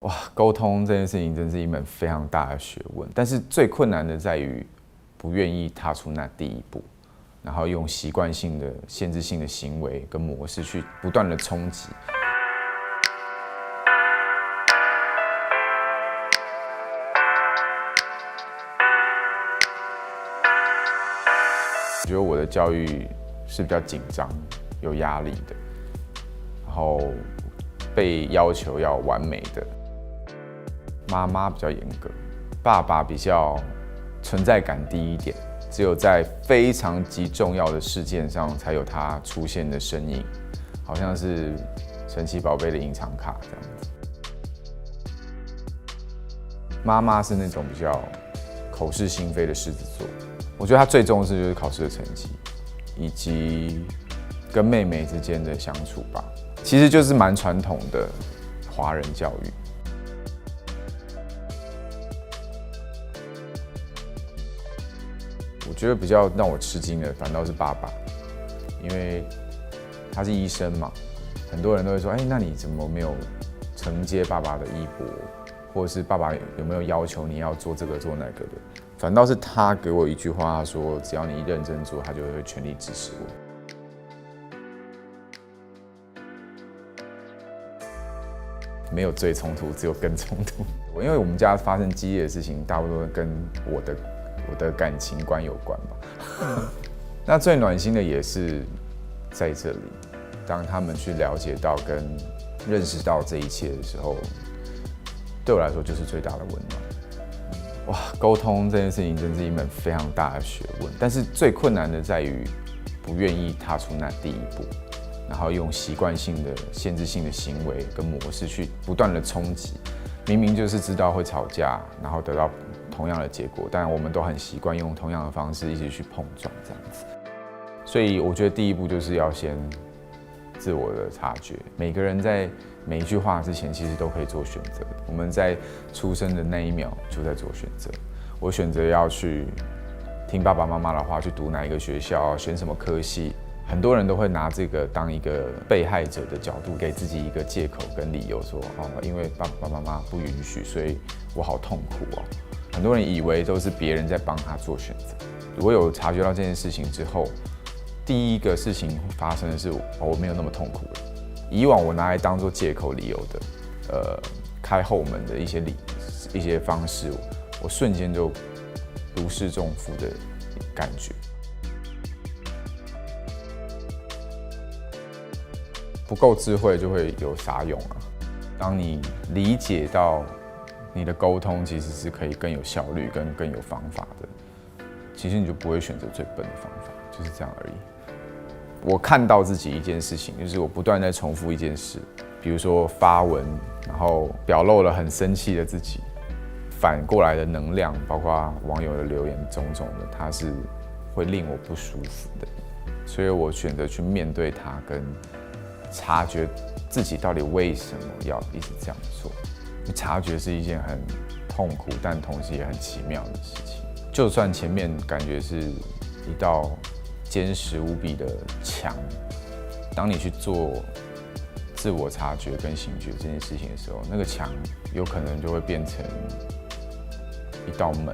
哇，沟通这件事情真是一门非常大的学问，但是最困难的在于不愿意踏出那第一步，然后用习惯性的、限制性的行为跟模式去不断的冲击。我觉得我的教育是比较紧张、有压力的，然后被要求要完美的。妈妈比较严格，爸爸比较存在感低一点，只有在非常极重要的事件上才有他出现的身影，好像是神奇宝贝的隐藏卡这样子。妈妈是那种比较口是心非的狮子座，我觉得她最重视就是考试的成绩，以及跟妹妹之间的相处吧，其实就是蛮传统的华人教育。我觉得比较让我吃惊的反倒是爸爸，因为他是医生嘛，很多人都会说，那你怎么没有承接爸爸的衣钵，或者是爸爸有没有要求你要做这个做那个的？反倒是他给我一句话，他说只要你认真做，他就会全力支持我。没有最冲突，只有更冲突。因为我们家发生激烈的事情，大部分跟我的感情观有关吧。那最暖心的也是在这里，当他们去了解到跟认识到这一切的时候，对我来说就是最大的温暖。哇，沟通这件事情真是一门非常大的学问，但是最困难的在于不愿意踏出那第一步，然后用习惯性的、限制性的行为跟模式去不断的冲击。明明就是知道会吵架，然后得到同样的结果，但我们都很习惯用同样的方式一起去碰撞这样子。所以我觉得第一步就是要先自我的察觉。每个人在每一句话之前，其实都可以做选择。我们在出生的那一秒就在做选择。我选择要去听爸爸妈妈的话，去读哪一个学校，选什么科系。很多人都会拿这个当一个被害者的角度，给自己一个借口跟理由说，因为爸爸妈妈不允许，所以我好痛苦哦。很多人以为都是别人在帮他做选择。我有察觉到这件事情之后，第一个事情发生的是，我没有那么痛苦了。以往我拿来当做借口理由的，开后门的一些方式，我瞬间就如释重负的感觉。不够智慧就会有啥用啊？当你理解到你的沟通其实是可以更有效率跟更有方法的，其实你就不会选择最笨的方法，就是这样而已。我看到自己一件事情，就是我不断在重复一件事，比如说发文，然后表露了很生气的自己，反过来的能量，包括网友的留言种种的，它是会令我不舒服的，所以我选择去面对它跟察觉自己到底为什么要一直这样做。察觉是一件很痛苦，但同时也很奇妙的事情。就算前面感觉是一道坚实无比的墙，当你去做自我察觉跟醒觉这件事情的时候，那个墙有可能就会变成一道门。